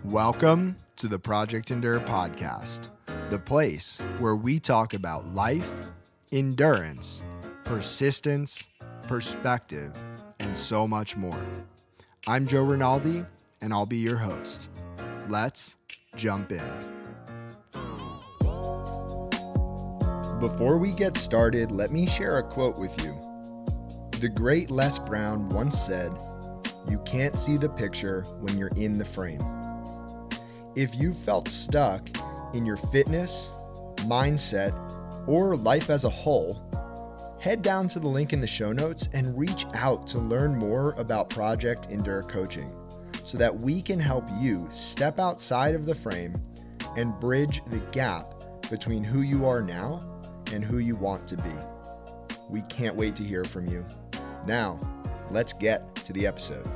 Welcome to the Project Endure podcast, the place where we talk about life, endurance, persistence, perspective, and so much more. I'm Joe Rinaldi, and I'll be your host. Let's jump in. Before we get started, let me share a quote with you. The great Les Brown once said, "You can't see the picture when you're in the frame." If you've felt stuck in your fitness, mindset, or life as a whole, head down to the link in the show notes and reach out to learn more about Project Endure coaching so that we can help you step outside of the frame and bridge the gap between who you are now and who you want to be. We can't wait to hear from you. Now, let's get to the episode.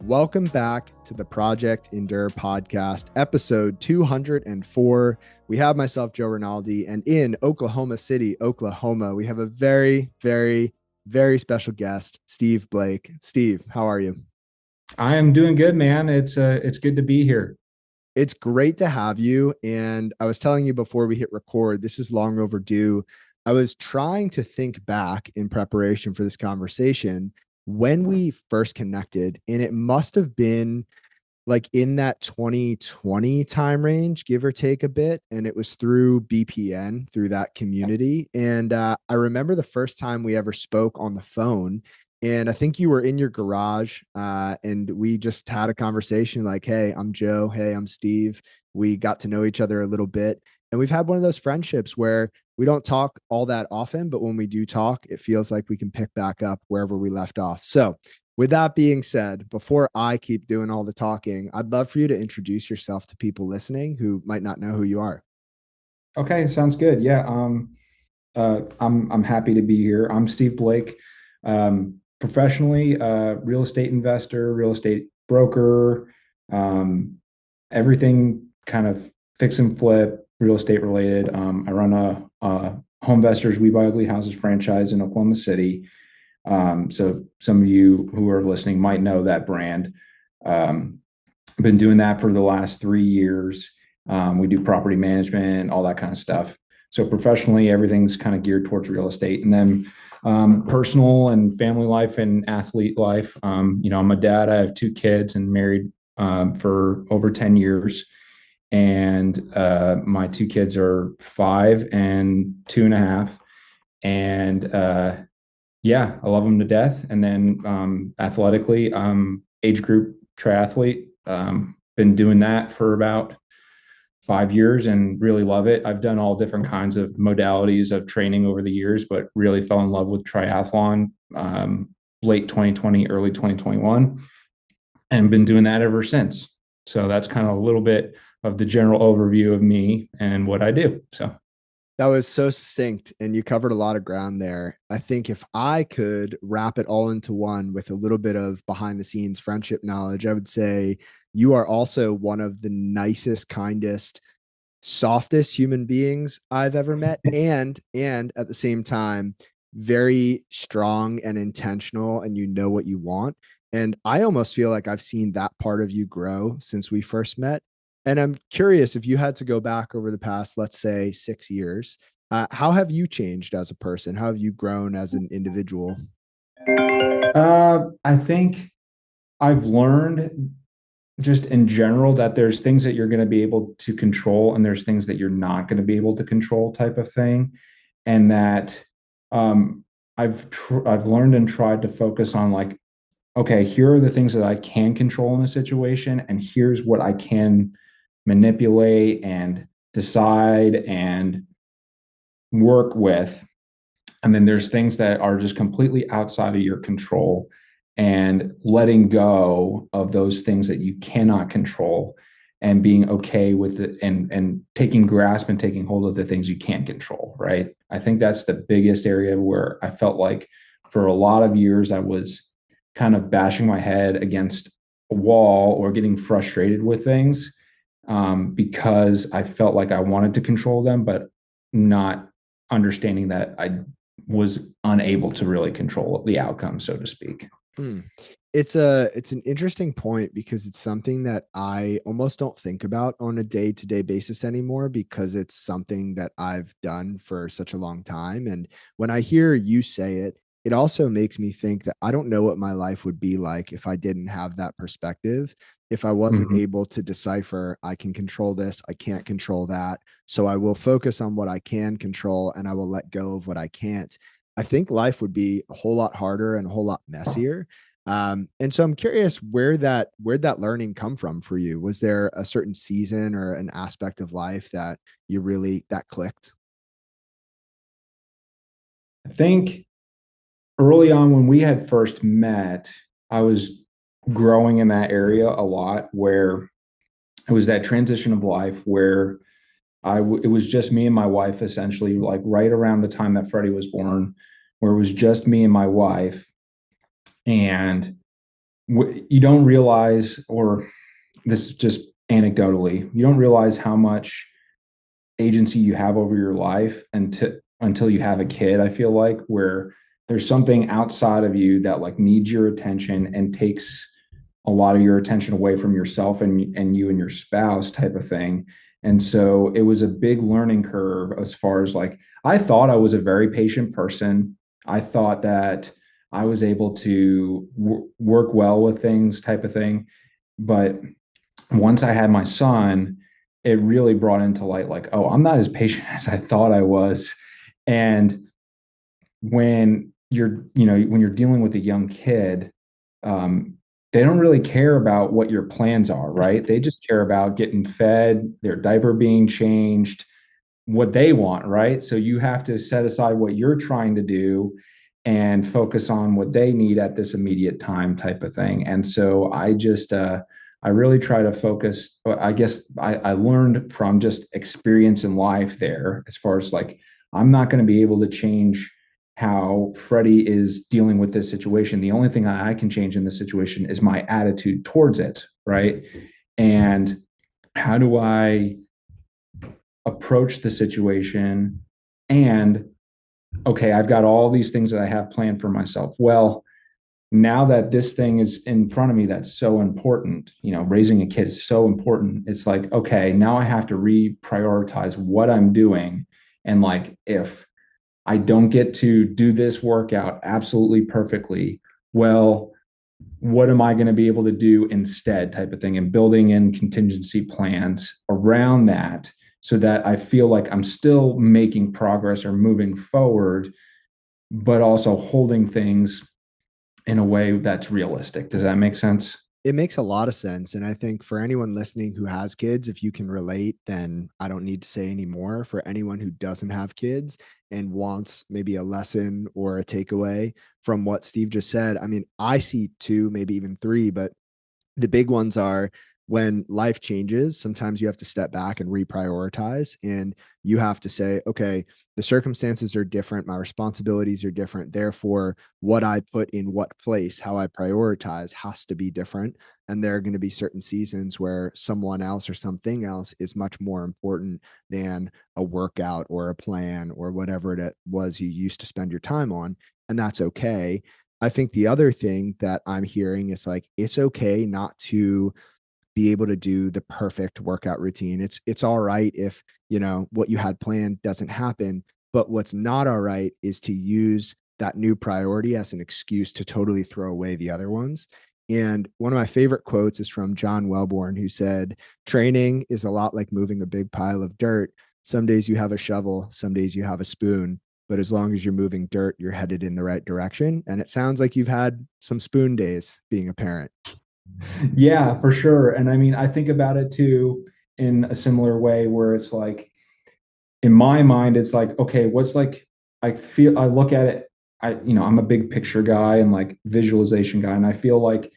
Welcome back to the Project Endure podcast, episode 204. We have myself, Joe Rinaldi, and in Oklahoma City, Oklahoma, we have a very, very, very special guest, Steve Blake. Steve, how are you? I am doing good, man. It's good to be here. It's great to have you. And I was telling you before we hit record, this is long overdue. I was trying to think back in preparation for this conversation when we first connected, and it must have been like in that 2020 time range, give or take a bit. And it was through BPN, through that community. And I remember the first time we ever spoke on the phone. And I think you were in your garage and we just had a conversation like, hey, I'm Joe. Hey, I'm Steve. We got to know each other a little bit. And we've had one of those friendships where we don't talk all that often, but when we do talk, it feels like we can pick back up wherever we left off. So with that being said, before I keep doing all the talking, I'd love for you to introduce yourself to people listening who might not know who you are. Okay, sounds good. Yeah, I'm happy to be here. I'm Steve Blake, professionally, real estate investor, real estate broker, everything kind of fix and flip, real estate related. I run a Home Investors We Buy Ugly Houses franchise in Oklahoma City. So some of you who are listening might know that brand. I've been doing that for the last 3 years. We do property management, all that kind of stuff. So professionally, everything's kind of geared towards real estate. And then personal and family life and athlete life. I'm a dad. I have 2 kids and married for over 10 years. And my 2 kids are 5 and 2.5. And yeah, I love them to death. And then athletically, age group triathlete. Been doing that for about 5 years and really love it. I've done all different kinds of modalities of training over the years, but really fell in love with triathlon late 2020, early 2021, and been doing that ever since. So that's kind of a little bit of the general overview of me and what I do. So that was so succinct and you covered a lot of ground there. I think if I could wrap it all into one with a little bit of behind the scenes friendship knowledge, I would say you are also one of the nicest, kindest, softest human beings I've ever met. And at the same time, very strong and intentional, and you know what you want. And I almost feel like I've seen that part of you grow since we first met. And I'm curious, if you had to go back over the past, let's say 6 years, how have you changed as a person? How have you grown as an individual? I think I've learned just in general that there's things that you're going to be able to control and there's things that you're not going to be able to control, type of thing. And that I've learned and tried to focus on, like, okay, here are the things that I can control in a situation, and here's what I can manipulate and decide and work with. And then there's things that are just completely outside of your control, and letting go of those things that you cannot control and being okay with it, and taking grasp and taking hold of the things you can't control. Right. I think that's the biggest area where I felt like for a lot of years, I was kind of bashing my head against a wall or getting frustrated with things because I felt like I wanted to control them, but not understanding that I was unable to really control the outcome, so to speak. Hmm. It's an interesting point because it's something that I almost don't think about on a day-to-day basis anymore because it's something that I've done for such a long time. And when I hear you say it, it also makes me think that I don't know what my life would be like if I didn't have that perspective. If I wasn't Mhm. able to decipher, I can control this, I can't control that. So I will focus on what I can control and I will let go of what I can't. I think life would be a whole lot harder and a whole lot messier. And so I'm curious where'd that learning come from for you? Was there a certain season or an aspect of life that you really that clicked? I think early on when we had first met, I was growing in that area a lot where it was that transition of life where it was just me and my wife essentially, like right around the time that Freddie was born, where it was just me and my wife. And you don't realize, or this is just anecdotally, you don't realize how much agency you have over your life until you have a kid. I feel like where there's something outside of you that like needs your attention and takes a lot of your attention away from yourself and you and your spouse type of thing. And so it was a big learning curve as far as like I thought I was a very patient person. I thought that I was able to work well with things type of thing. But once I had my son, it really brought into light like, oh, I'm not as patient as I thought I was. And when when you're dealing with a young kid, um, they don't really care about what your plans are, right? They just care about getting fed, their diaper being changed, what they want, right? So you have to set aside what you're trying to do and focus on what they need at this immediate time type of thing. And so I really try to focus. I guess I learned from just experience in life there as far as like, I'm not going to be able to change how Freddie is dealing with this situation. The only thing I can change in this situation is my attitude towards it, right? And how do I approach the situation and okay, I've got all these things that I have planned for myself. Well, now that this thing is in front of me that's so important, raising a kid is so important. It's like, okay, now I have to reprioritize what I'm doing. And like, if I don't get to do this workout absolutely perfectly, well, what am I going to be able to do instead type of thing and building in contingency plans around that so that I feel like I'm still making progress or moving forward, but also holding things in a way that's realistic. Does that make sense? It makes a lot of sense. And I think for anyone listening who has kids, if you can relate, then I don't need to say any more. For anyone who doesn't have kids and wants maybe a lesson or a takeaway from what Steve just said, I mean, I see two, maybe even three, but the big ones are when life changes, sometimes you have to step back and reprioritize. And you have to say, okay, the circumstances are different. My responsibilities are different. Therefore, what I put in what place, how I prioritize has to be different. And there are going to be certain seasons where someone else or something else is much more important than a workout or a plan or whatever it was you used to spend your time on. And that's okay. I think the other thing that I'm hearing is like it's okay not to be able to do the perfect workout routine. It's all right if, what you had planned doesn't happen, but what's not all right is to use that new priority as an excuse to totally throw away the other ones. And one of my favorite quotes is from John Welborn, who said, training is a lot like moving a big pile of dirt. Some days you have a shovel, some days you have a spoon, but as long as you're moving dirt, you're headed in the right direction. And it sounds like you've had some spoon days being a parent. Yeah, for sure. And I mean, I think about it too in a similar way where it's like, in my mind, it's like, okay, what's like, I look at it, I'm a big picture guy and like visualization guy. And I feel like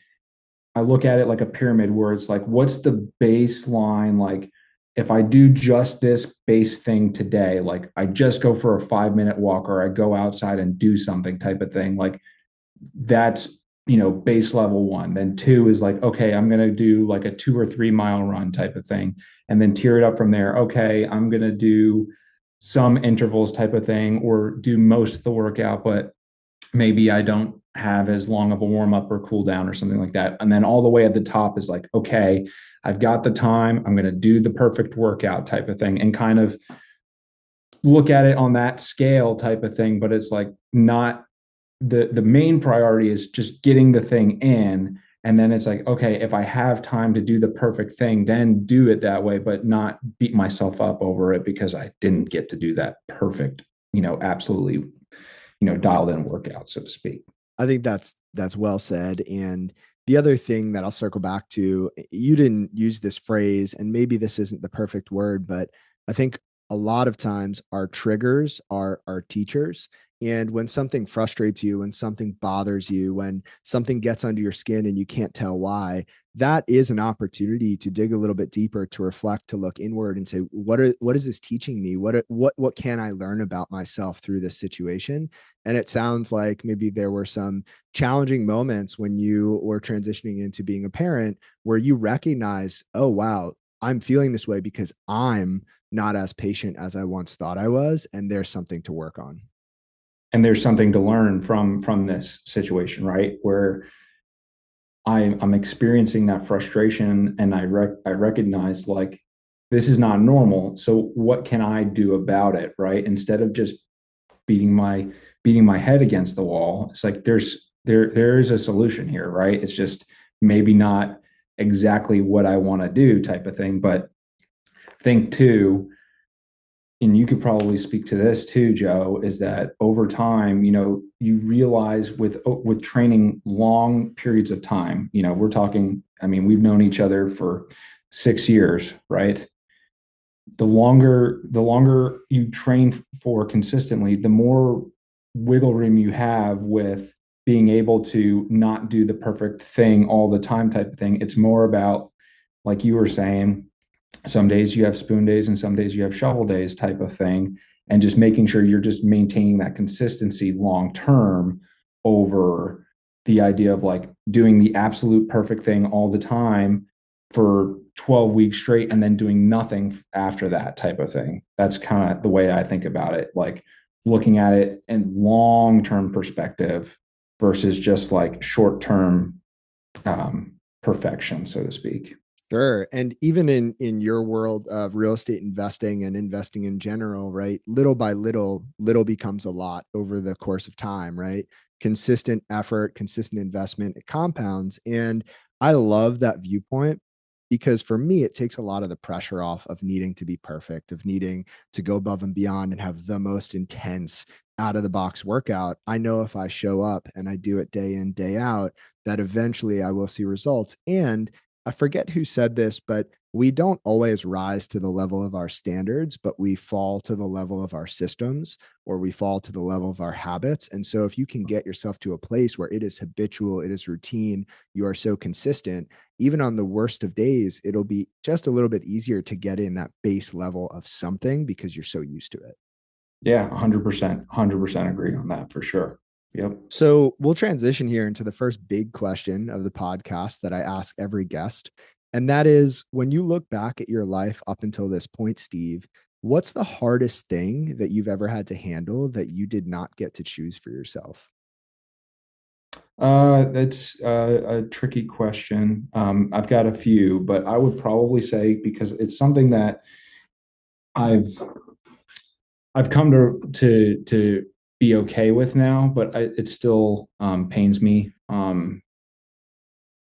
I look at it like a pyramid where it's like, what's the baseline? Like, if I do just this base thing today, like I just go for a 5 minute walk or I go outside and do something type of thing, like that's, base level one. Then two is like, okay, I'm going to do like a 2 or 3 mile run type of thing. And then tier it up from there. Okay, I'm going to do some intervals type of thing, or do most of the workout, but maybe I don't have as long of a warm up or cool down or something like that. And then all the way at the top is like, okay, I've got the time. I'm going to do the perfect workout type of thing, and kind of look at it on that scale type of thing. But it's like not the main priority is just getting the thing in. And then it's like, okay, if I have time to do the perfect thing, then do it that way, but not beat myself up over it because I didn't get to do that perfect, absolutely, dialed in workout, so to speak. I think that's well said. And the other thing that I'll circle back to, you didn't use this phrase, and maybe this isn't the perfect word, but I think a lot of times our triggers are our teachers. And when something frustrates you, when something bothers you, when something gets under your skin and you can't tell why, that is an opportunity to dig a little bit deeper, to reflect, to look inward and say, what is this teaching me? What can I learn about myself through this situation? And it sounds like maybe there were some challenging moments when you were transitioning into being a parent where you recognize, oh, wow, I'm feeling this way because I'm not as patient as I once thought I was. And there's something to work on. And there's something to learn from this situation, right? Where I'm experiencing that frustration, and I recognize like this is not normal. So what can I do about it, right? Instead of just beating my beating my head against the wall, it's like there is a solution here, right? It's just maybe not exactly what I want to do type of thing, but think too, and you could probably speak to this too, Joe, is that over time, you realize with training long periods of time, we're talking, I mean, we've known each other for 6 years, right? The longer you train for consistently, the more wiggle room you have with being able to not do the perfect thing all the time type of thing. It's more about, like you were saying, some days you have spoon days and some days you have shovel days type of thing, and just making sure you're just maintaining that consistency long term over the idea of like doing the absolute perfect thing all the time for 12 weeks straight and then doing nothing after that type of thing. That's kind of the way I think about it, like looking at it in long term perspective versus just like short term perfection, so to speak. Sure. And even in your world of real estate investing and investing in general, right? Little by little, little becomes a lot over the course of time, right? Consistent effort, consistent investment, it compounds. And I love that viewpoint because for me, it takes a lot of the pressure off of needing to be perfect, of needing to go above and beyond and have the most intense out of the box workout. I know if I show up and I do it day in, day out, that eventually I will see results. And I forget who said this, but we don't always rise to the level of our standards, but we fall to the level of our systems, or we fall to the level of our habits. And so if you can get yourself to a place where it is habitual, it is routine, you are so consistent, even on the worst of days, it'll be just a little bit easier to get in that base level of something because you're so used to it. Yeah, 100%, 100% agree on that for sure. Yep. So we'll transition here into the first big question of the podcast that I ask every guest. And that is, when you look back at your life up until this point, Steve, what's the hardest thing that you've ever had to handle that you did not get to choose for yourself? That's a tricky question. I've got a few, but I would probably say, because it's something that I've I've come to be okay with now, but it still pains me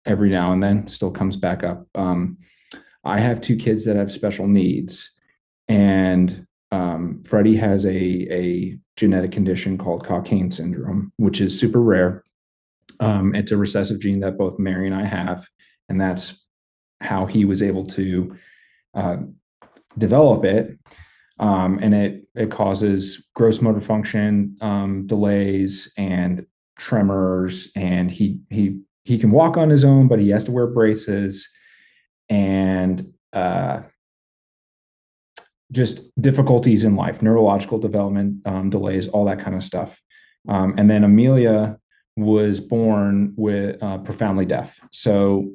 every now and then. Still comes back up. I have two kids that have special needs, and Freddie has a genetic condition called Cockayne syndrome, which is super rare. It's a recessive gene that both Mary and I have, and that's how he was able to uh, develop it. And it causes gross motor function delays and tremors, and he can walk on his own, but he has to wear braces, and just difficulties in life, neurological development delays, all that kind of stuff. And then Amelia was born with profoundly deaf. So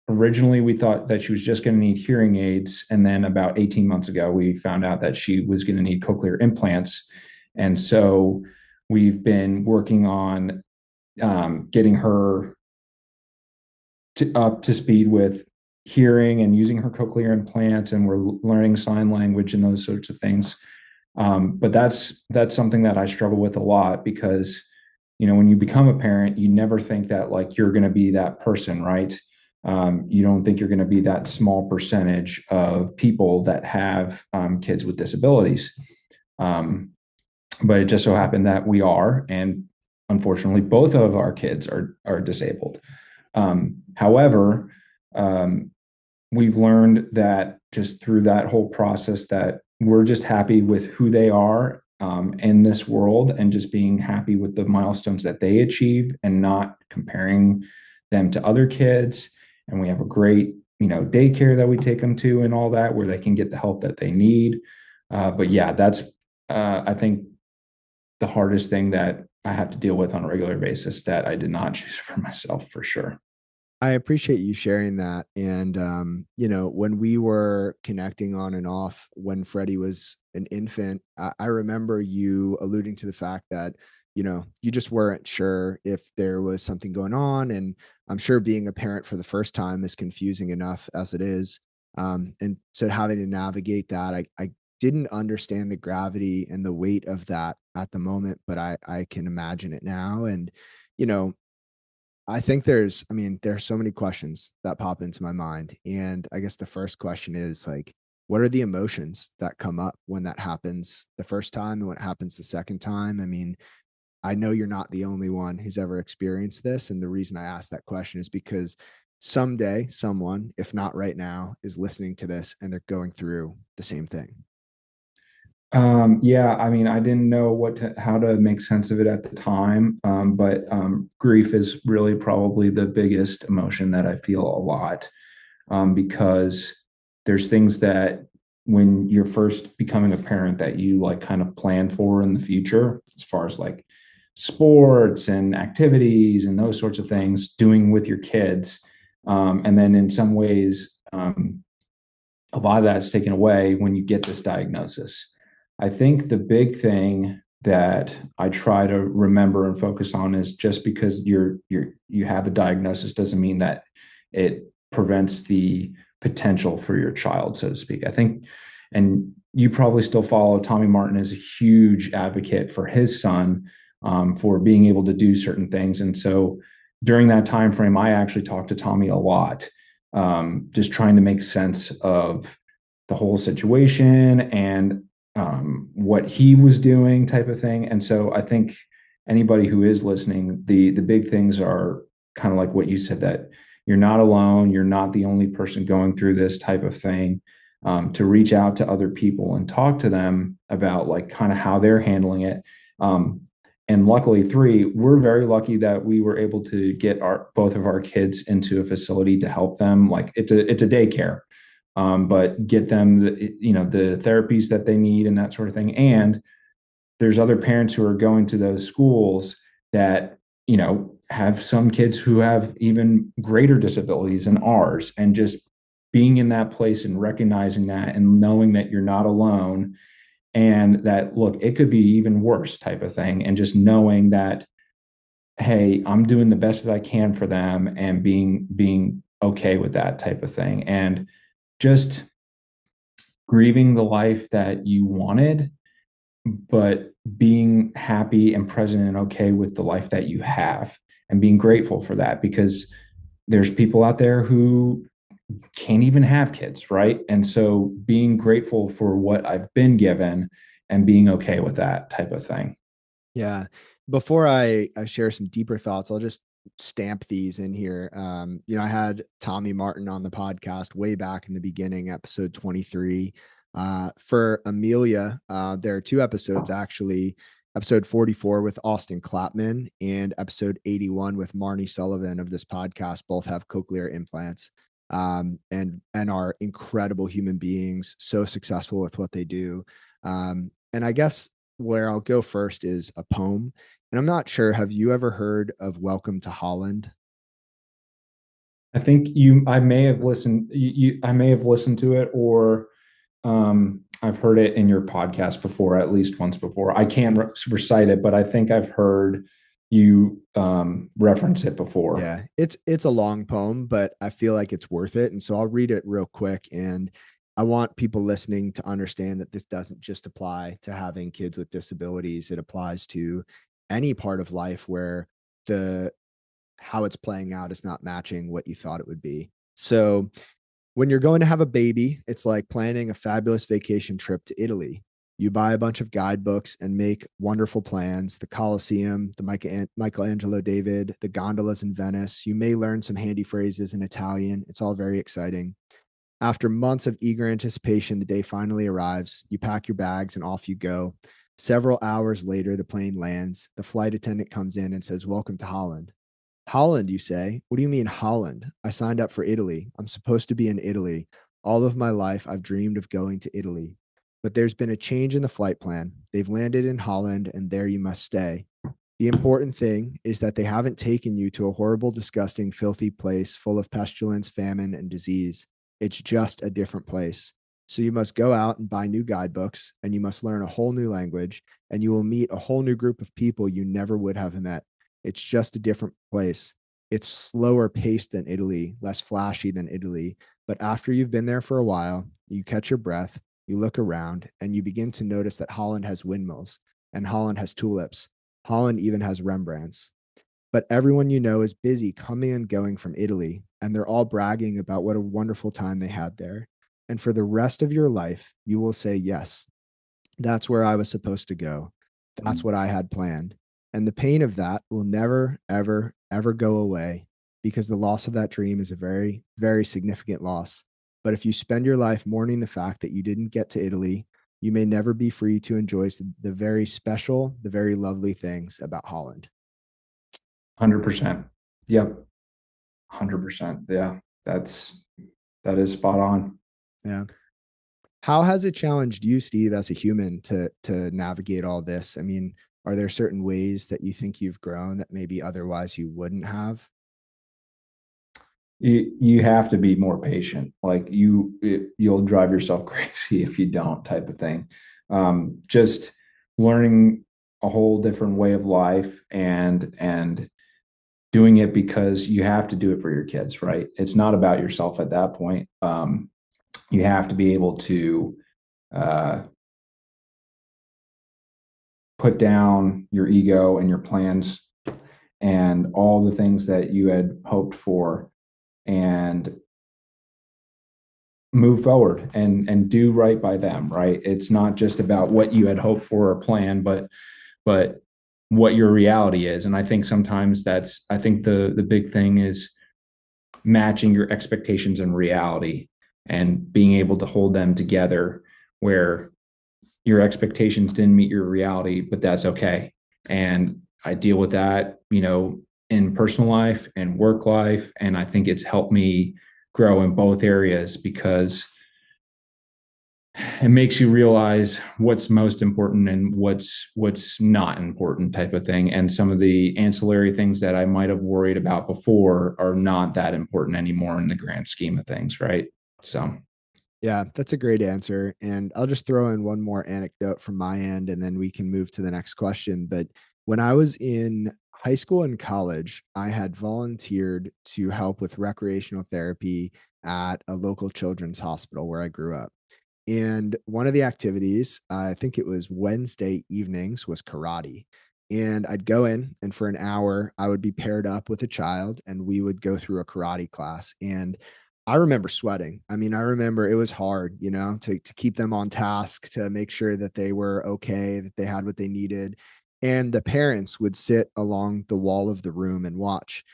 originally we thought that she was just going to need hearing aids. And then about 18 months ago, we found out that she was going to need cochlear implants. And so we've been working on getting her up to speed with hearing and using her cochlear implants, and we're learning sign language and those sorts of things. But that's something that I struggle with a lot because, when you become a parent, you never think that like you're going to be that person, right? You don't think you're going to be that small percentage of people that have kids with disabilities. Um, but it just so happened that we are, and unfortunately, both of our kids are disabled. However, um, we've learned that just through that whole process that we're just happy with who they are in this world, and just being happy with the milestones that they achieve and not comparing them to other kids. And we have a great, daycare that we take them to and all that, where they can get the help that they need. But yeah, that's, I think, the hardest thing that I have to deal with on a regular basis that I did not choose for myself, for sure. I appreciate you sharing that. And, when we were connecting on and off when Freddie was an infant, I remember you alluding to the fact that, you just weren't sure if there was something going on. And I'm sure being a parent for the first time is confusing enough as it is. And so having to navigate that, I didn't understand the gravity and the weight of that at the moment, but I can imagine it now. And, you know, I think there's so many questions that pop into my mind. And I guess the first question is like, what are the emotions that come up when that happens the first time and when it happens the second time? I mean, I know you're not the only one who's ever experienced this. And the reason I asked that question is because someday someone, if not right now, is listening to this and they're going through the same thing. Yeah, I mean, I didn't know how to make sense of it at the time, but grief is really probably the biggest emotion that I feel a lot, because there's things that when you're first becoming a parent that you like kind of plan for in the future, as far as like sports and activities and those sorts of things, doing with your kids, and then in some ways, a lot of that's taken away when you get this diagnosis. I think the big thing that I try to remember and focus on is just because you have a diagnosis doesn't mean that it prevents the potential for your child, so to speak. I think, and you probably still follow Tommy Martin as a huge advocate for his son, for being able to do certain things. And so during that time frame, I actually talked to Tommy a lot, just trying to make sense of the whole situation and what he was doing, type of thing. And so I think anybody who is listening, the big things are kind of like what you said, that you're not alone, you're not the only person going through this type of thing. To reach out to other people and talk to them about like kind of how they're handling it. Um, and luckily, we're very lucky that we were able to get our both of our kids into a facility to help them. Like it's a daycare, but get them the therapies that they need and that sort of thing. And there's other parents who are going to those schools that have some kids who have even greater disabilities than ours, and just being in that place and recognizing that and knowing that you're not alone, and that look, it could be even worse, type of thing, and just knowing that, hey, I'm doing the best that I can for them, and being okay with that type of thing, and just grieving the life that you wanted, but being happy and present and okay with the life that you have, and being grateful for that, because there's people out there who can't even have kids, right? And so being grateful for what I've been given and being okay with that type of thing. Yeah. Before I share some deeper thoughts, I'll just stamp these in here. I had Tommy Martin on the podcast way back in the beginning, episode 23. For Amelia, there are two episodes actually. Episode 44 with Austin Clapman and episode 81 with Marnie Sullivan of this podcast both have cochlear implants, and are incredible human beings, so successful with what they do. And I guess where I'll go first is a poem. And I'm not sure, have you ever heard of Welcome to Holland? I think I may have listened, I may have listened to it, or I've heard it in your podcast before, at least once before. I can't recite it, but I think I've heard you reference it before. Yeah, it's a long poem, but I feel like it's worth it. And so I'll read it real quick. And I want people listening to understand that this doesn't just apply to having kids with disabilities. It applies to any part of life where the how it's playing out is not matching what you thought it would be. So when you're going to have a baby, it's like planning a fabulous vacation trip to Italy. You buy a bunch of guidebooks and make wonderful plans. The Colosseum, the Michelangelo David, the gondolas in Venice. You may learn some handy phrases in Italian. It's all very exciting. After months of eager anticipation, the day finally arrives. You pack your bags and off you go. Several hours later, the plane lands. The flight attendant comes in and says, "Welcome to Holland." Holland, you say? What do you mean, Holland? I signed up for Italy. I'm supposed to be in Italy. All of my life, I've dreamed of going to Italy. But there's been a change in the flight plan. They've landed in Holland, and there you must stay. The important thing is that they haven't taken you to a horrible, disgusting, filthy place full of pestilence, famine, and disease. It's just a different place. So you must go out and buy new guidebooks, and you must learn a whole new language, and you will meet a whole new group of people you never would have met. It's just a different place. It's slower paced than Italy, less flashy than Italy. But after you've been there for a while, you catch your breath, you look around, and you begin to notice that Holland has windmills, and Holland has tulips. Holland even has Rembrandts. But everyone you know is busy coming and going from Italy, and they're all bragging about what a wonderful time they had there. And for the rest of your life, you will say, "Yes, that's where I was supposed to go. That's what I had planned." And the pain of that will never, ever, ever go away because the loss of that dream is a very, very significant loss. But if you spend your life mourning the fact that you didn't get to Italy, you may never be free to enjoy the very special, the very lovely things about Holland. 100%. Yep. 100%. Yeah. That is spot on. Yeah. How has it challenged you, Steve, as a human to navigate all this? I mean, are there certain ways that you think you've grown that maybe otherwise you wouldn't have? You have to be more patient. Like you'll drive yourself crazy if you don't, type of thing. Just learning a whole different way of life, and doing it because you have to do it for your kids, right? It's not about yourself at that point. You have to be able to uh, put down your ego and your plans and all the things that you had hoped for, and move forward and do right by them, right? It's not just about what you had hoped for or planned, but what your reality is. And I think sometimes I think the big thing is matching your expectations and reality, and being able to hold them together, where your expectations didn't meet your reality, but that's okay. And I deal with that, in personal life and work life. And I think it's helped me grow in both areas, because it makes you realize what's most important and what's not important, type of thing. And some of the ancillary things that I might have worried about before are not that important anymore in the grand scheme of things, right? So Yeah, that's a great answer. And I'll just throw in one more anecdote from my end, and then we can move to the next question. But when I was in high school and college, I had volunteered to help with recreational therapy at a local children's hospital where I grew up. And one of the activities, I think it was Wednesday evenings, was karate. And I'd go in, and for an hour, I would be paired up with a child, and we would go through a karate class. And I remember sweating. I mean, I remember it was hard, to keep them on task, to make sure that they were okay, that they had what they needed. And the parents would sit along the wall of the room and watch.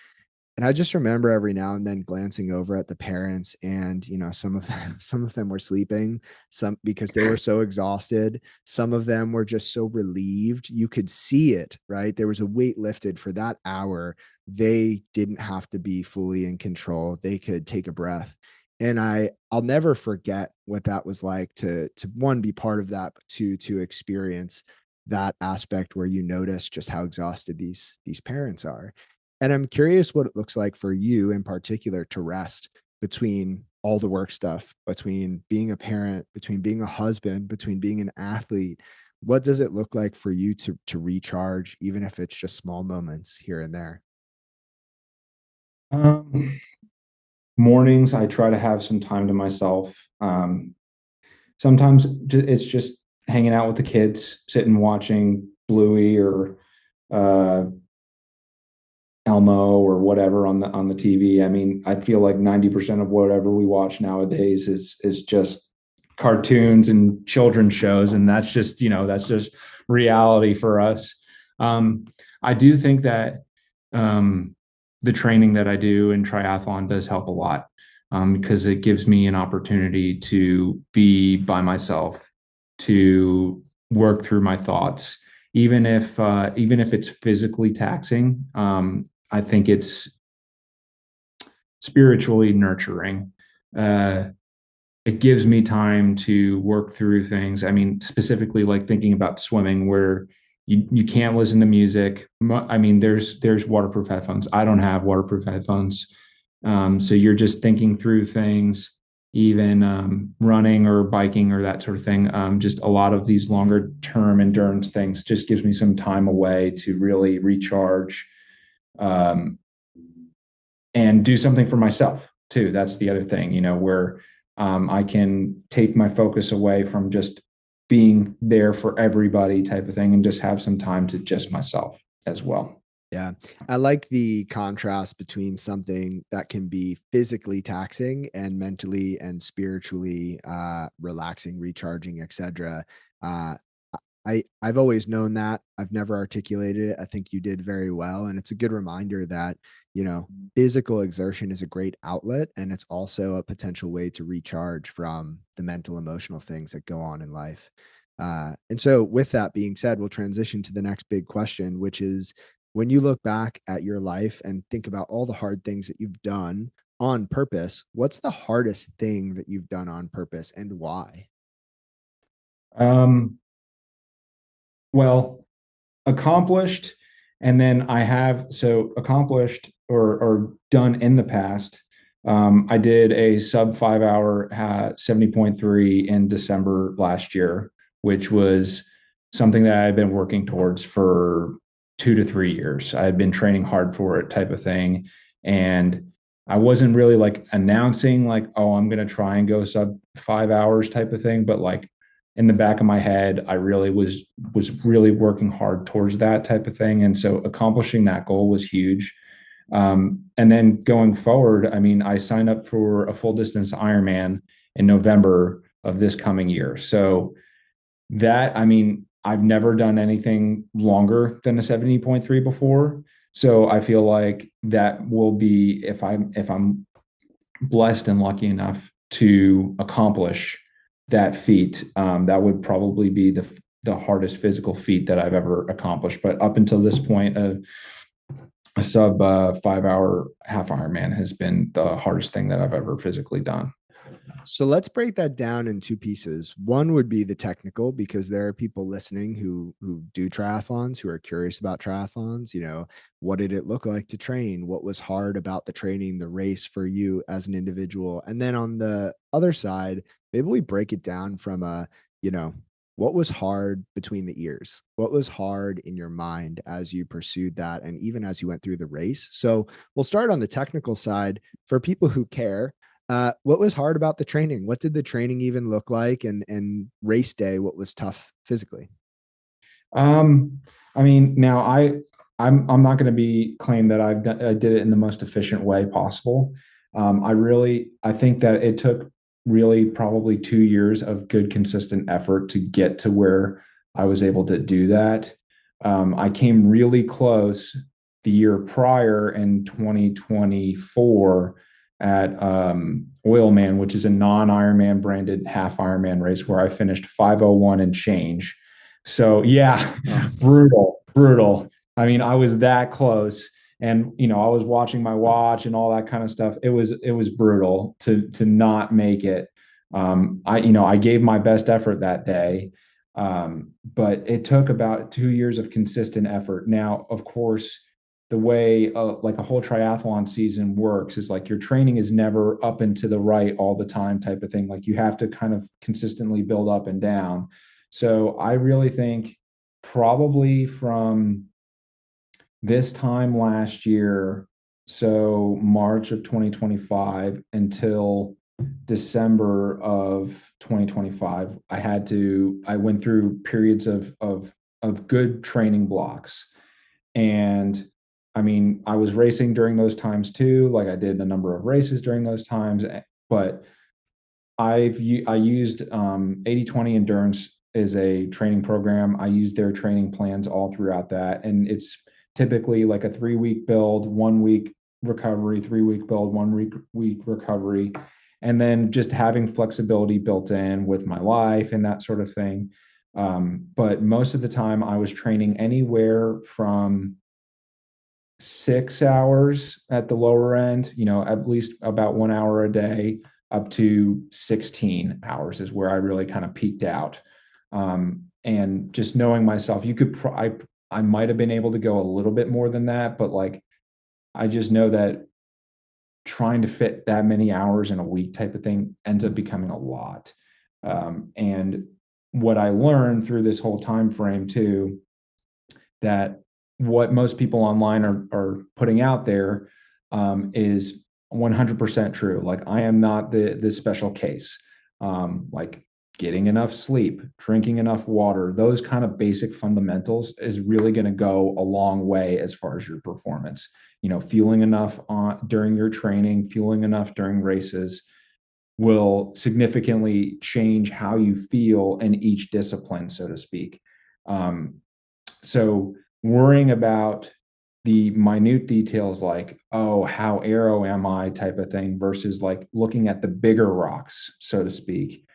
And I just remember every now and then glancing over at the parents, and some of them some of them were sleeping, some because they were so exhausted. Some of them were just so relieved. You could see it, right? There was a weight lifted for that hour. They didn't have to be fully in control. They could take a breath. And I'll never forget what that was like to one, be part of that, but two, to experience that aspect where you notice just how exhausted these parents are. And I'm curious what it looks like for you in particular to rest between all the work stuff, between being a parent, between being a husband, between being an athlete. What does it look like for you to recharge, even if it's just small moments here and there? Um, Mornings, I try to have some time to myself. Sometimes it's just hanging out with the kids, sitting watching Bluey or uh, Elmo or whatever on the TV. I mean, I feel like 90% of whatever we watch nowadays is just cartoons and children's shows, and that's just reality for us. Um, I do think that um, the training that I do in triathlon does help a lot because it gives me an opportunity to be by myself, to work through my thoughts, even if it's physically taxing. I think it's spiritually nurturing. Uh, it gives me time to work through things. I mean, specifically like thinking about swimming, where you can't listen to music. I mean, there's waterproof headphones. I don't have waterproof headphones, so you're just thinking through things. Even running or biking or that sort of thing. Just a lot of these longer term endurance things just gives me some time away to really recharge, um, and do something for myself too. That's the other thing, where I can take my focus away from just being there for everybody type of thing and just have some time to just myself as well. Yeah. I like the contrast between something that can be physically taxing and mentally and spiritually relaxing, recharging, etc. Uh I've always known that. I've never articulated it. I think you did very well. And it's a good reminder that, physical exertion is a great outlet and it's also a potential way to recharge from the mental, emotional things that go on in life. And so, with that being said, we'll transition to the next big question, which is when you look back at your life and think about all the hard things that you've done on purpose, what's the hardest thing that you've done on purpose and why? Um, well, accomplished, and then I have so accomplished or done in the past. I did a sub 5 hour 70.3 in December last year, which was something that I've been working towards for 2 to 3 years. I had been training hard for it, type of thing, and I wasn't really like announcing like, oh, I'm gonna try and go sub 5 hours type of thing, but like in the back of my head, I really was really working hard towards that type of thing. And so accomplishing that goal was huge. And then going forward, I mean, I signed up for a full distance Ironman in November of this coming year. So that, I mean, I've never done anything longer than a 70.3 before. So I feel like that will be, if I'm blessed and lucky enough to accomplish that feat, that would probably be the hardest physical feat that I've ever accomplished. But up until this point, a sub 5 hour half Ironman has been the hardest thing that I've ever physically done. So let's break that down in two pieces. One would be the technical, because there are people listening who do triathlons, who are curious about triathlons. What did it look like to train? What was hard about the training, the race for you as an individual? And then on the other side, maybe we break it down from you know, what was hard between the ears? What was hard in your mind as you pursued that and even as you went through the race? So we'll start on the technical side for people who care. What was hard about the training? What did the training even look like? And race day, what was tough physically? Um, I mean, now I'm not going to be claim that I did it in the most efficient way possible. I think that it took really probably 2 years of good consistent effort to get to where I was able to do that. I came really close the year prior in 2024 at Oilman, which is a non-Ironman branded half Ironman race where I finished 5:01 and change. So yeah, Oh, brutal, brutal. I mean, I was that close, and I was watching my watch and all that kind of stuff. It was brutal to not make it. I gave my best effort that day, but it took about 2 years of consistent effort. Now, of course, the way like a whole triathlon season works is like your training is never up and to the right all the time type of thing. Like you have to kind of consistently build up and down. So I really think probably from this time last year, so March of 2025 until December of 2025, I went through periods of good training blocks. And I mean, I was racing during those times too. Like I did a number of races during those times, but I used 80/20 endurance as a training program. I used their training plans all throughout that. And it's typically like a 3 week build, 1 week recovery, 3 week build, one week recovery. And then just having flexibility built in with my life and that sort of thing. But most of the time I was training anywhere from 6 hours at the lower end, at least about 1 hour a day, up to 16 hours is where I really kind of peaked out. And just knowing myself, I might have been able to go a little bit more than that, but like, I just know that trying to fit that many hours in a week type of thing ends up becoming a lot. And what I learned through this whole time frame too, that what most people online are putting out there is 100% true. Like I am not the special case. Like getting enough sleep, drinking enough water, those kind of basic fundamentals is really going to go a long way as far as your performance. Fueling enough during your training, fueling enough during races will significantly change how you feel in each discipline, so to speak. So worrying about the minute details like, oh, how aero am I type of thing versus like looking at the bigger rocks, so to speak.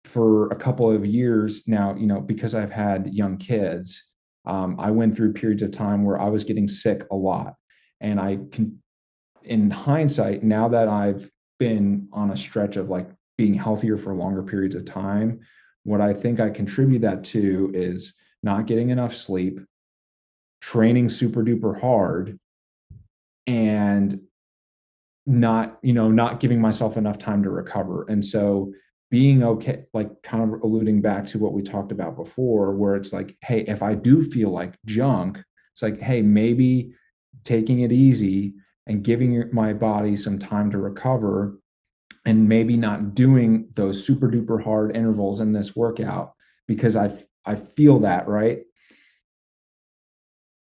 For a couple of years now, because I've had young kids, I went through periods of time where I was getting sick a lot. And I can, in hindsight, now that I've been on a stretch of like being healthier for longer periods of time, what I think I contribute that to is not getting enough sleep, training super duper hard, and not giving myself enough time to recover. And so being okay, like kind of alluding back to what we talked about before, where it's like, hey, if I do feel like junk, it's like, hey, maybe taking it easy and giving my body some time to recover, and maybe not doing those super duper hard intervals in this workout because I feel that, right?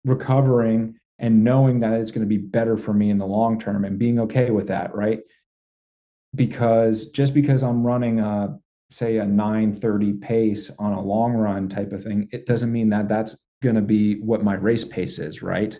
Recovering and knowing that it's going to be better for me in the long term and being okay with that, right? Because just because I'm running say a 9:30 pace on a long run type of thing, it doesn't mean that that's going to be what my race pace is, right?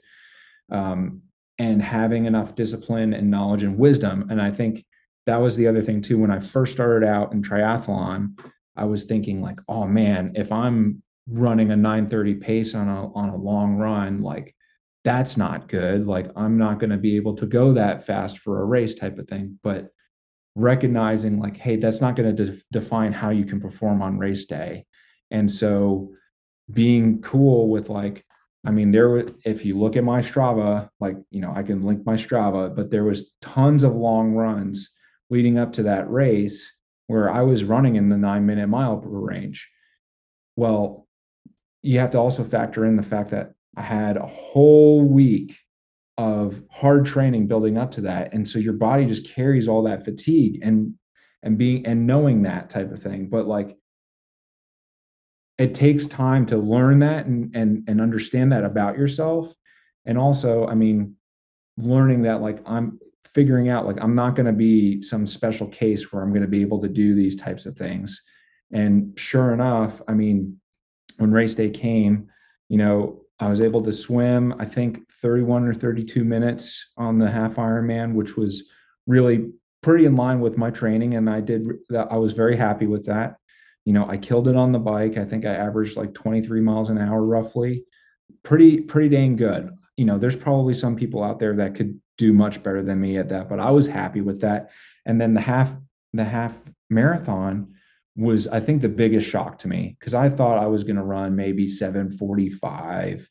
um, and having enough discipline and knowledge and wisdom. And I think that was the other thing too. When I first started out in triathlon, I was thinking like, oh man, if I'm running a 9:30 pace on a long run, like that's not good. Like I'm not going to be able to go that fast for a race type of thing. But recognizing like, hey, that's not going to define how you can perform on race day. And so being cool with like, I mean, if you look at my Strava, like, I can link my Strava, but there was tons of long runs leading up to that race where I was running in the 9 minute mile per range. Well, you have to also factor in the fact that I had a whole week of hard training building up to that. And so your body just carries all that fatigue and knowing that type of thing. But like it takes time to learn that and understand that about yourself. And also, I mean, learning that like I'm figuring out like I'm not going to be some special case where I'm going to be able to do these types of things. And sure enough, I mean, when race day came, I was able to swim, I think 31 or 32 minutes on the half Ironman, which was really pretty in line with my training. And I did that. I was very happy with that. I killed it on the bike. I think I averaged like 23 miles an hour roughly. Pretty dang good. There's probably some people out there that could do much better than me at that, but I was happy with that. And then the half marathon was, I think, the biggest shock to me because I thought I was going to run maybe 7:45,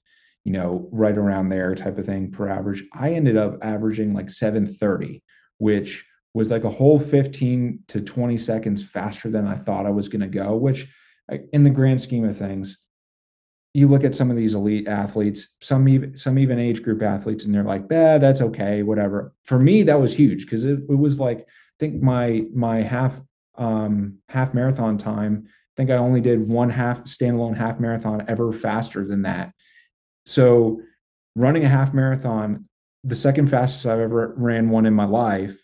right around there type of thing per average. I ended up averaging like 7:30, which was like a whole 15 to 20 seconds faster than I thought I was going to go, which in the grand scheme of things, you look at some of these elite athletes, some even age group athletes, and they're like, that's okay, whatever. For me, that was huge because it was like, I think my half marathon time, I think I only did one half standalone half marathon ever faster than that. So running a half marathon, the second fastest I've ever ran one in my life,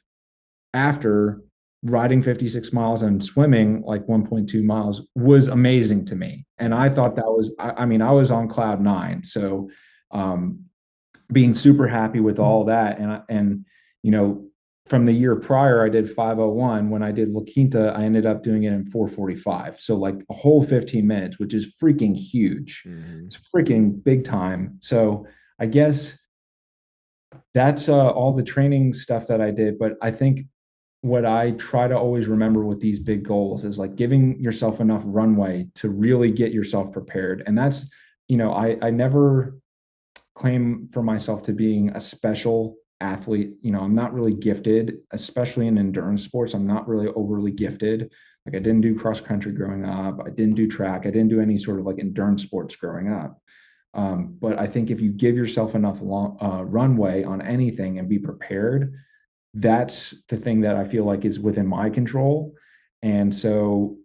after riding 56 miles and swimming like 1.2 miles, was amazing to me. And Yeah. I thought that was, I mean, I was on cloud nine. So, being super happy with all that. You know, from the year prior, I did 5:01. When I did La Quinta, I ended up doing it in 4:45. So like a whole 15 minutes, which is freaking huge. Mm-hmm. It's freaking big time. So I guess that's all the training stuff that I did. But I think what I try to always remember with these big goals is like giving yourself enough runway to really get yourself prepared. And that's, I never claim for myself to being a special athlete. I'm not really gifted, especially in endurance sports. I'm not really overly gifted. Like I didn't do cross country growing up. I didn't do track. I didn't do any sort of like endurance sports growing up. But I think if you give yourself enough runway on anything and be prepared, that's the thing that I feel like is within my control. And so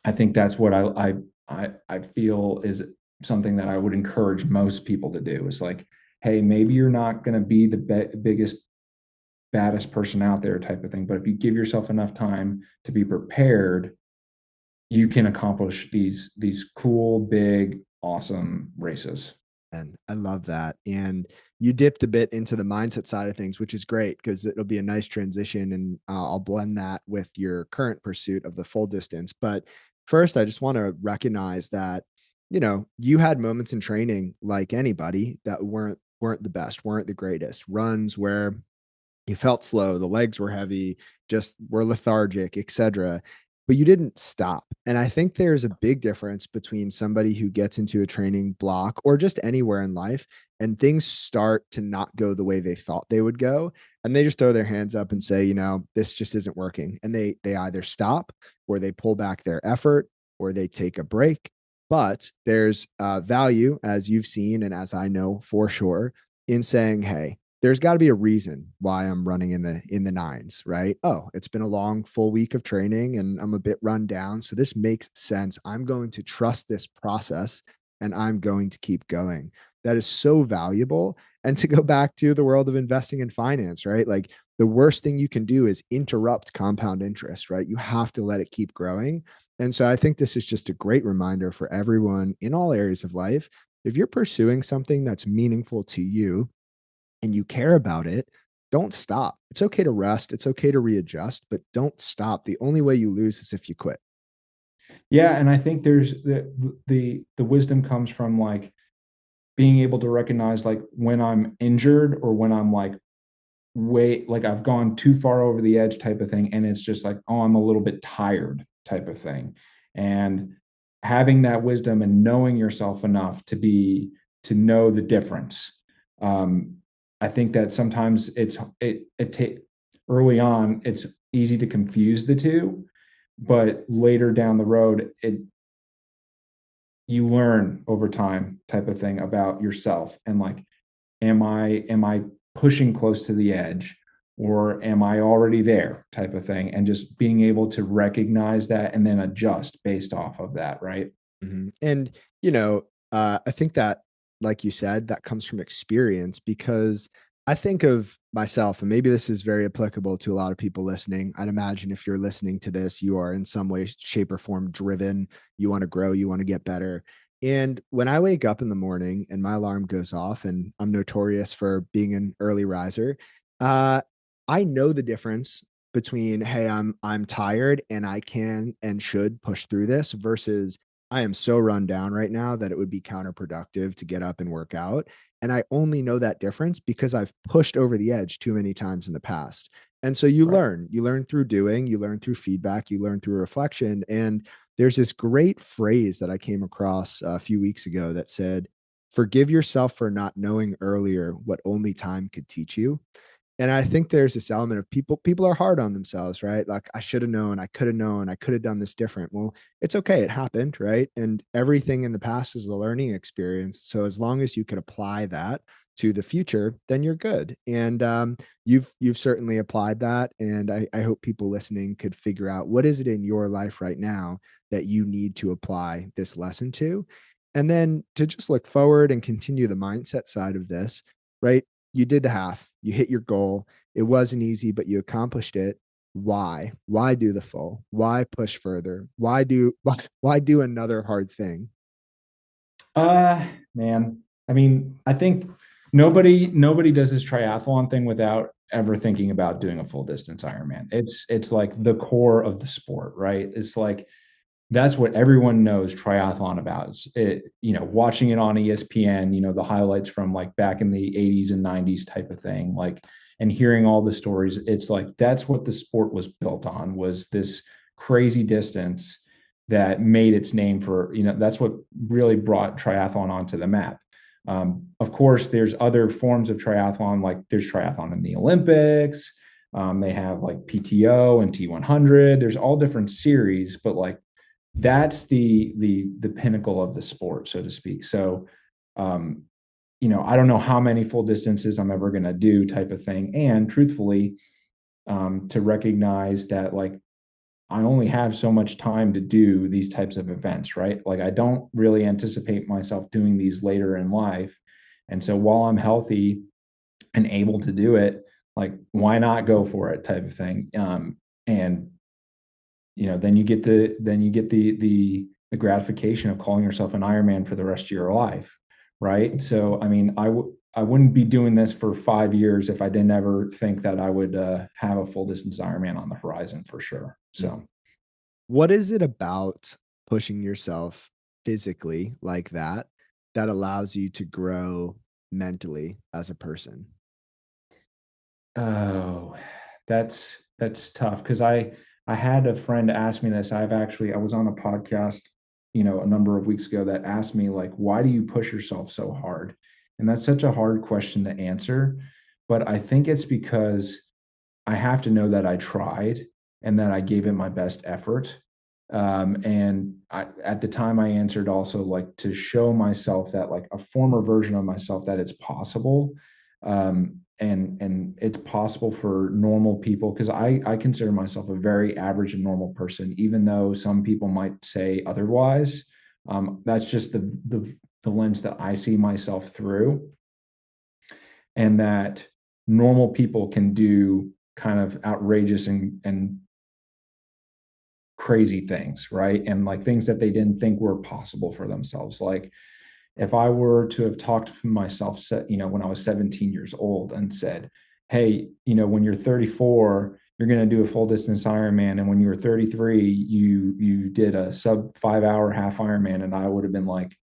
I think that's what I feel is something that I would encourage most people to do is like, hey, maybe you're not going to be the biggest, baddest person out there type of thing, but if you give yourself enough time to be prepared, you can accomplish these cool, big, awesome races. And I love that. And you dipped a bit into the mindset side of things, which is great because it'll be a nice transition. And I'll blend that with your current pursuit of the full distance. But first, I just want to recognize that, you had moments in training like anybody that weren't the best, weren't the greatest runs where you felt slow, the legs were heavy, just were lethargic, etc. But you didn't stop. And I think there's a big difference between somebody who gets into a training block or just anywhere in life and things start to not go the way they thought they would go. And they just throw their hands up and say, this just isn't working. And they either stop or they pull back their effort or they take a break. But there's value, as you've seen, and as I know for sure, in saying, hey, there's got to be a reason why I'm running in the nines, right? Oh, it's been a long full week of training and I'm a bit run down. So this makes sense. I'm going to trust this process and I'm going to keep going. That is so valuable. And to go back to the world of investing in finance, right? Like the worst thing you can do is interrupt compound interest, right? You have to let it keep growing. And so I think this is just a great reminder for everyone in all areas of life. If you're pursuing something that's meaningful to you, and you care about it, don't stop. It's okay to rest. It's okay to readjust, but don't stop. The only way you lose is if you quit. Yeah, and I think there's the wisdom comes from like being able to recognize like when I'm injured or when I'm like like I've gone too far over the edge type of thing, and it's just like, oh, I'm a little bit tired type of thing. And having that wisdom and knowing yourself enough to know the difference. um I think that sometimes early on it's easy to confuse the two, but later down the road you learn over time type of thing about yourself and like, am I pushing close to the edge or am I already there type of thing, and just being able to recognize that and then adjust based off of that, right? And, I think that, like you said, that comes from experience because I think of myself, and maybe this is very applicable to a lot of people listening. I'd imagine if you're listening to this, you are in some way, shape, or form driven. You want to grow, you want to get better. And when I wake up in the morning and my alarm goes off, and I'm notorious for being an early riser, uh, I know the difference between, hey, I'm tired and I can and should push through this versus I am so run down right now that it would be counterproductive to get up and work out. And I only know that difference because I've pushed over the edge too many times in the past. And so Right. you learn through doing, you learn through feedback, you learn through reflection. And there's this great phrase that I came across a few weeks ago that said, Forgive yourself for not knowing earlier what only time could teach you. And I think there's this element of people are hard on themselves, right? Like, I should have known, I could have known, I could have done this different. Well, it's okay, it happened, right? And everything in the past is a learning experience. So as long as you can apply that to the future, then you're good. And you've certainly applied that. And I hope people listening could figure out, what is it in your life right now that you need to apply this lesson to. And then to just look forward and continue the mindset side of this, right? You did the half, you hit your goal. It wasn't easy, but you accomplished it. Why? Why do the full? Why push further? Why do another hard thing? Man, I mean, I think nobody does this triathlon thing without ever thinking about doing a full distance Ironman. It's like the core of the sport, right? It's like that's what everyone knows triathlon about. It's watching it on ESPN, the highlights from like back in the 80s and 90s type of thing, like, and hearing all the stories. It's like that's what the sport was built on, was this crazy distance that made its name for, that's what really brought triathlon onto the map. Of course, there's other forms of triathlon, like there's triathlon in the Olympics. They have like PTO and T100. There's all different series, but like that's the pinnacle of the sport, so to speak. So, I don't know how many full distances I'm ever going to do, type of thing. And truthfully, to recognize that like I only have so much time to do these types of events, right? Like I don't really anticipate myself doing these later in life. And so while I'm healthy and able to do it, like why not go for it, type of thing. And then you get the gratification of calling yourself an Ironman for the rest of your life, right? So I mean, I wouldn't be doing this for 5 years if I didn't ever think that I would have a full distance Ironman on the horizon, for sure. So What is it about pushing yourself physically like that that allows you to grow mentally as a person? oh, that's tough, because I had a friend ask me this. I was on a podcast, a number of weeks ago, that asked me like, why do you push yourself so hard? And that's such a hard question to answer, but I think it's because I have to know that I tried and that I gave it my best effort. At the time, I answered also like to show myself that, like a former version of myself, that it's possible. And it's possible for normal people, because I consider myself a very average and normal person, even though some people might say otherwise. That's just the lens that I see myself through, and that normal people can do kind of outrageous and crazy things, right? And like things that they didn't think were possible for themselves. Like if I were to have talked to myself, when I was 17 years old and said, hey, when you're 34, you're going to do a full distance Ironman. And when you were 33, you did a sub 5 hour half Ironman. And I would have been like,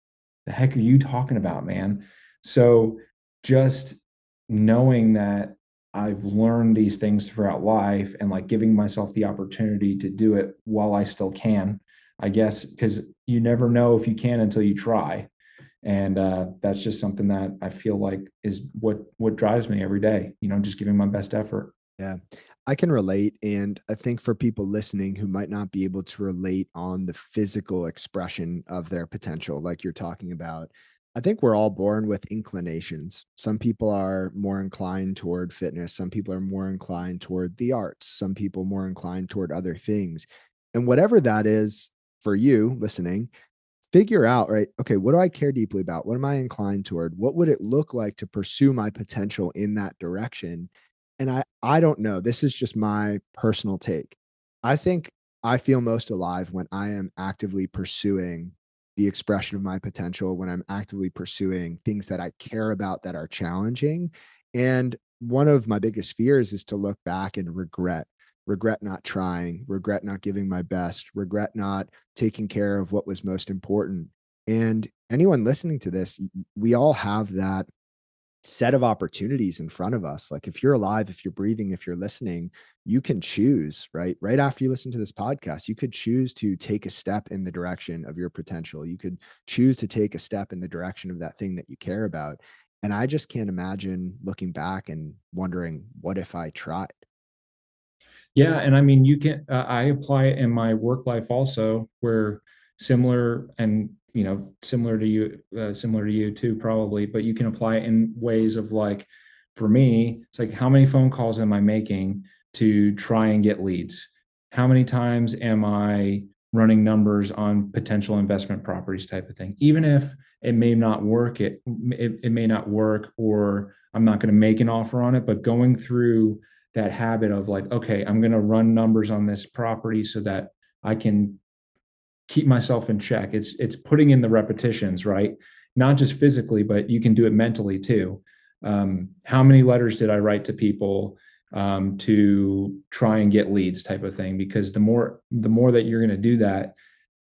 the heck are you talking about, man? So just knowing that I've learned these things throughout life, and like giving myself the opportunity to do it while I still can, I guess, because you never know if you can until you try. And that's just something that I feel like is what drives me every day, just giving my best effort. Yeah, I can relate. And I think for people listening who might not be able to relate on the physical expression of their potential, like you're talking about, I think we're all born with inclinations. Some people are more inclined toward fitness. Some people are more inclined toward the arts. Some people more inclined toward other things. And whatever that is for you listening, figure out, right? Okay, what do I care deeply about? What am I inclined toward? What would it look like to pursue my potential in that direction? And I don't know. This is just my personal take. I think I feel most alive when I am actively pursuing the expression of my potential, when I'm actively pursuing things that I care about that are challenging. And one of my biggest fears is to look back and regret not trying, regret not giving my best, regret not taking care of what was most important. And anyone listening to this, we all have that set of opportunities in front of us. Like if you're alive, if you're breathing, if you're listening, you can choose, right? Right after you listen to this podcast, you could choose to take a step in the direction of your potential. You could choose to take a step in the direction of that thing that you care about. And I just can't imagine looking back and wondering, what if I tried? Yeah, and I mean, you can. I apply it in my work life also, where similar and similar to you too, probably. But you can apply it in ways of like, for me, it's like, how many phone calls am I making to try and get leads? How many times am I running numbers on potential investment properties, type of thing? Even if it may not work, it may not work, or I'm not going to make an offer on it. But going through that habit of like, okay, I'm going to run numbers on this property so that I can keep myself in check. It's putting in the repetitions, right? Not just physically, but you can do it mentally too. How many letters did I write to people to try and get leads, type of thing? Because the more that you're going to do that,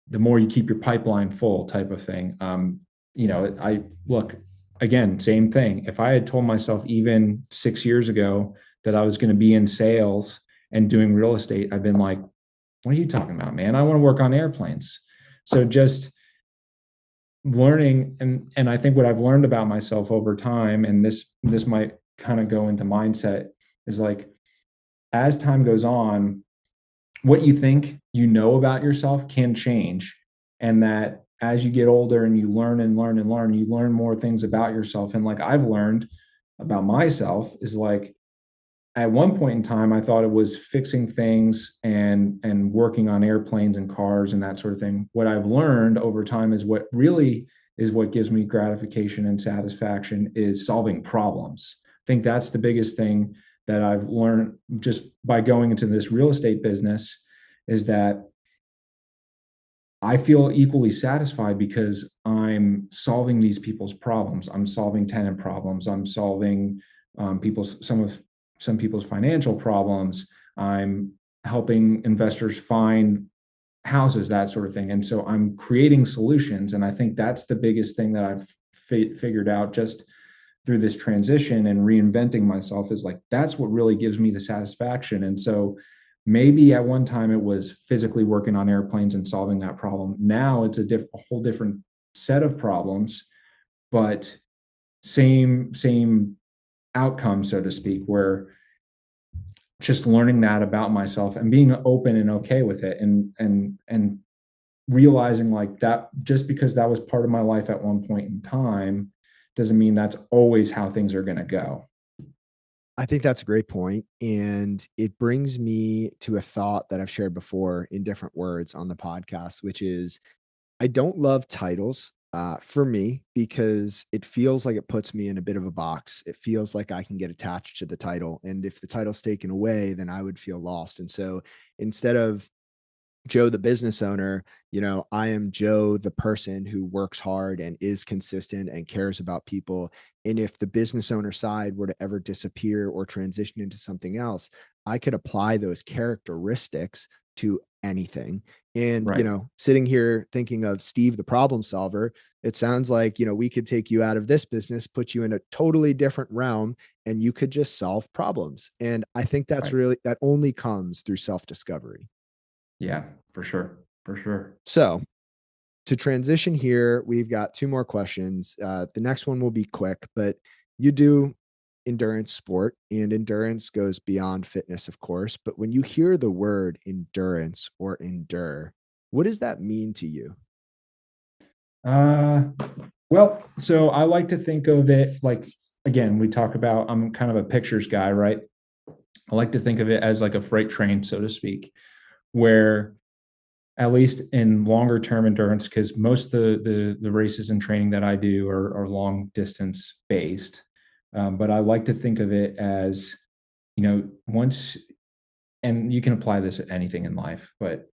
the more you keep your pipeline full, type of thing. I look, again, same thing. If I had told myself even 6 years ago that I was going to be in sales and doing real estate, I've been like, what are you talking about, man? I want to work on airplanes. So just learning, and I think what I've learned about myself over time, and this might kind of go into mindset, is like, as time goes on, what you think you know about yourself can change. And that as you get older and you learn and learn and learn, you learn more things about yourself. And like I've learned about myself is like, at one point in time, I thought it was fixing things and working on airplanes and cars and that sort of thing. What I've learned over time is what really is what gives me gratification and satisfaction is solving problems. I think that's the biggest thing that I've learned just by going into this real estate business, is that I feel equally satisfied because I'm solving these people's problems. I'm solving tenant problems. I'm solving people's some people's financial problems. I'm helping investors find houses, that sort of thing. And so I'm creating solutions. And I think that's the biggest thing that I've figured out just through this transition and reinventing myself, is like, that's what really gives me the satisfaction. And so maybe at one time it was physically working on airplanes and solving that problem. Now it's a whole different set of problems, but same outcome, so to speak, where just learning that about myself and being open and okay with it, and realizing like that just because that was part of my life at one point in time doesn't mean that's always how things are going to go. I think that's a great point, and it brings me to a thought that I've shared before in different words on the podcast, which is I don't love titles for me because it feels like it puts me in a bit of a box. It feels like I can get attached to the title. And if the title's taken away, then I would feel lost. And so instead of Joe, the business owner, I am Joe, the person who works hard and is consistent and cares about people. And if the business owner side were to ever disappear or transition into something else, I could apply those characteristics to anything. And, Right. sitting here thinking of Steve, the problem solver, it sounds like, we could take you out of this business, put you in a totally different realm, and you could just solve problems. And I think Right. that only comes through self discovery. Yeah, for sure. For sure. So, to transition here, we've got two more questions. The next one will be quick, but you do endurance sport, and endurance goes beyond fitness, of course. But when you hear the word endurance or endure, what does that mean to you? Uh, well, so I like to think of it like, again, we talk about, I'm kind of a pictures guy, right? I like to think of it as like a freight train, so to speak, where at least in longer term endurance, because most of the races and training that I do are long distance based. But I like to think of it as, once, and you can apply this at anything in life, but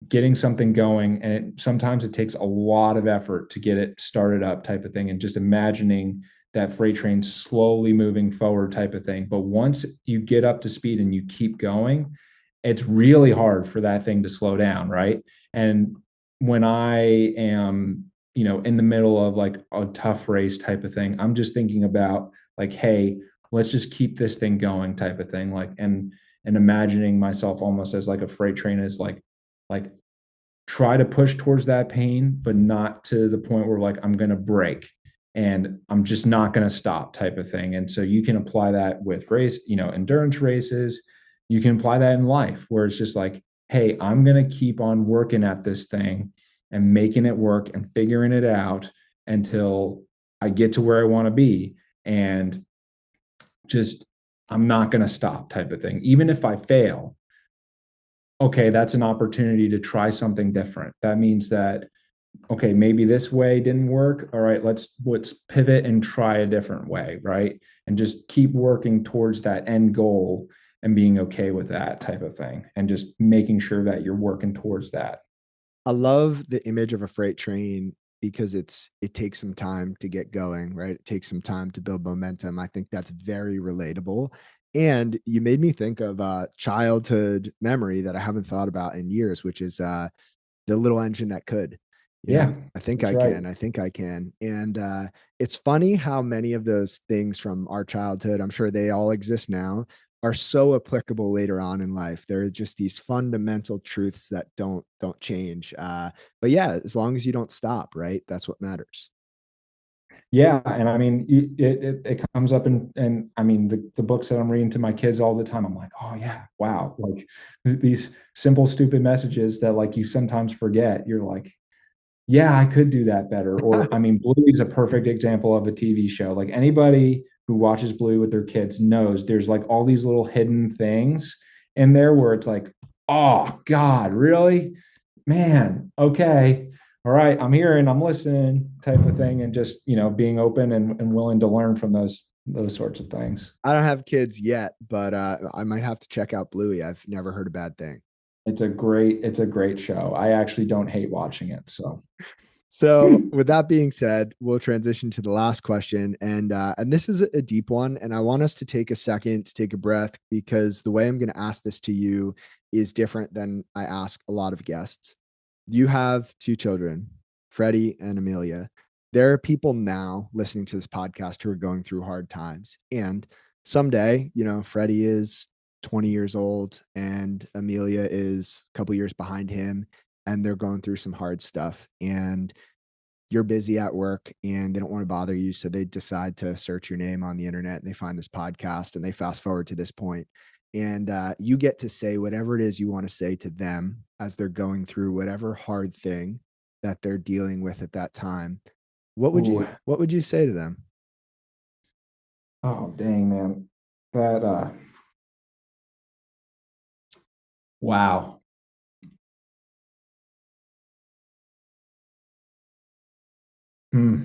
getting something going, and sometimes it takes a lot of effort to get it started up, type of thing, and just imagining that freight train slowly moving forward, type of thing. But once you get up to speed and you keep going, it's really hard for that thing to slow down, right? And when I am, in the middle of like a tough race, type of thing, I'm just thinking about like, hey, let's just keep this thing going type of thing. Like, and imagining myself almost as like a freight train is like try to push towards that pain, but not to the point where like I'm going to break and I'm just not going to stop type of thing. And so you can apply that with race, endurance races. You can apply that in life where it's just like, hey, I'm going to keep on working at this thing and making it work and figuring it out until I get to where I want to be. And just, I'm not going to stop type of thing. Even if I fail, okay, that's an opportunity to try something different. That means that, okay, maybe this way didn't work. All right, let's pivot and try a different way, right? And just keep working towards that end goal and being okay with that type of thing and just making sure that you're working towards that. I love the image of a freight train because it takes some time to get going, right? It takes some time to build momentum. I think that's very relatable. And you made me think of a childhood memory that I haven't thought about in years, which is the little engine that could. Yeah, I think that's I right. can. I think I can. And it's funny how many of those things from our childhood, I'm sure they all exist now, are so applicable later on in life. They're just these fundamental truths that don't change. But yeah, as long as you don't stop, right? That's what matters. Yeah, and I mean, it comes up and I mean the books that I'm reading to my kids all the time. I'm like, oh yeah, wow, like these simple stupid messages that like you sometimes forget. You're like, yeah, I could do that better. Or, I mean, Bluey is a perfect example of a TV show. Like anybody who watches Bluey with their kids knows there's like all these little hidden things in there where it's like, oh God, really? Man, okay. All right, I'm here and I'm listening type of thing. And just, being open and willing to learn from those sorts of things. I don't have kids yet, but I might have to check out Bluey. I've never heard a bad thing. It's a great show. I actually don't hate watching it. So So, with that being said, we'll transition to the last question, and this is a deep one, and I want us to take a second to take a breath because the way I'm going to ask this to you is different than I ask a lot of guests. You have two children, Freddie and Amelia. There are people now listening to this podcast who are going through hard times, and someday, Freddie is 20 years old and Amelia is a couple years behind him and they're going through some hard stuff and you're busy at work and they don't want to bother you. So they decide to search your name on the internet and they find this podcast and they fast forward to this point. And you get to say whatever it is you want to say to them as they're going through whatever hard thing that they're dealing with at that time. ooh, What would you say to them? oh dang man. That wow. Hmm.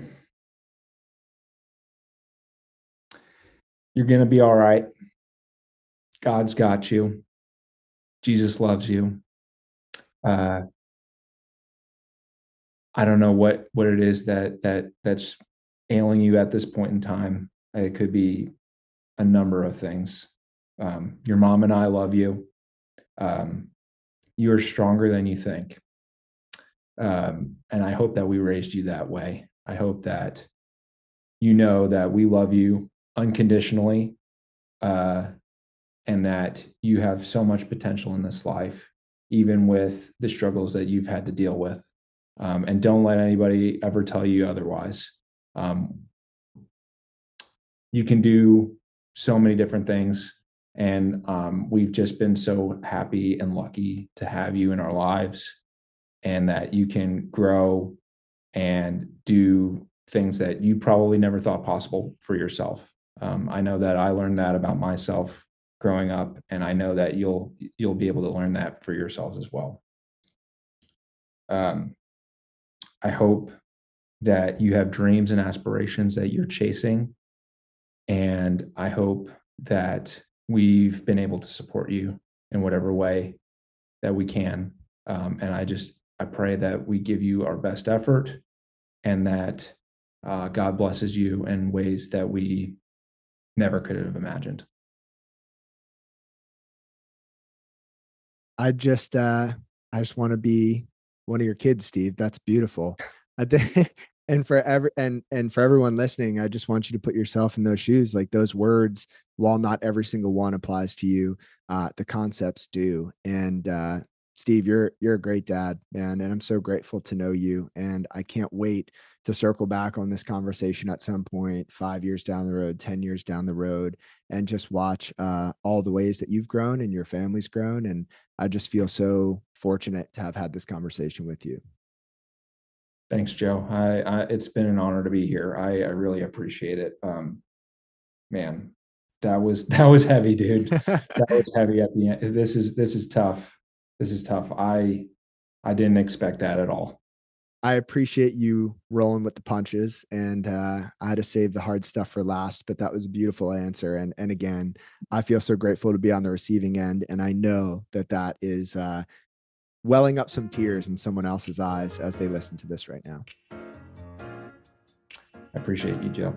You're gonna be all right. God's got you. Jesus loves you. Uh, I don't know what it is that's ailing you at this point in time. It could be a number of things. Your mom and I love you. Um, you are stronger than you think, and I hope that we raised you that way. I hope that you know that we love you unconditionally, uh, and that you have so much potential in this life, even with the struggles that you've had to deal with. And don't let anybody ever tell you otherwise. Um, you can do so many different things. And we've just been so happy and lucky to have you in our lives and that you can grow and do things that you probably never thought possible for yourself. I know that I learned that about myself growing up, and I know that you'll be able to learn that for yourselves as well. Um, I hope that you have dreams and aspirations that you're chasing, and I hope that we've been able to support you in whatever way that we can. And I pray that we give you our best effort and that God blesses you in ways that we never could have imagined. I just uh I just want to be one of your kids, Steve. That's beautiful. I think And for and for everyone listening, I just want you to put yourself in those shoes. Like those words, while not every single one applies to you, the concepts do. And Steve, you're a great dad, man, and I'm so grateful to know you. And I can't wait to circle back on this conversation at some point, 5 years down the road, 10 years down the road, and just watch all the ways that you've grown and your family's grown. And I just feel so fortunate to have had this conversation with you. Thanks, Joe. It's been an honor to be here. I really appreciate it. Man, that was heavy, dude. That was heavy at the end. This is tough. This is tough. I didn't expect that at all. I appreciate you rolling with the punches, and I had to save the hard stuff for last, but that was a beautiful answer. And again, I feel so grateful to be on the receiving end, and I know that that is welling up some tears in someone else's eyes as they listen to this right now. I appreciate you, Joe.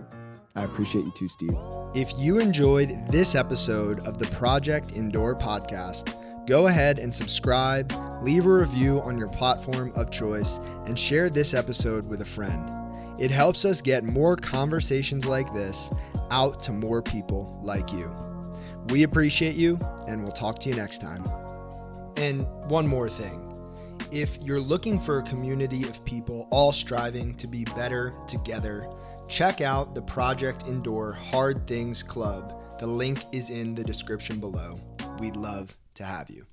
I appreciate you too, Steve. If you enjoyed this episode of the Project Indoor podcast, go ahead and subscribe, leave a review on your platform of choice, and share this episode with a friend. It helps us get more conversations like this out to more people like you. We appreciate you, and we'll talk to you next time. And one more thing. If you're looking for a community of people all striving to be better together, check out the Project Indoor Hard Things Club. The link is in the description below. We'd love to have you.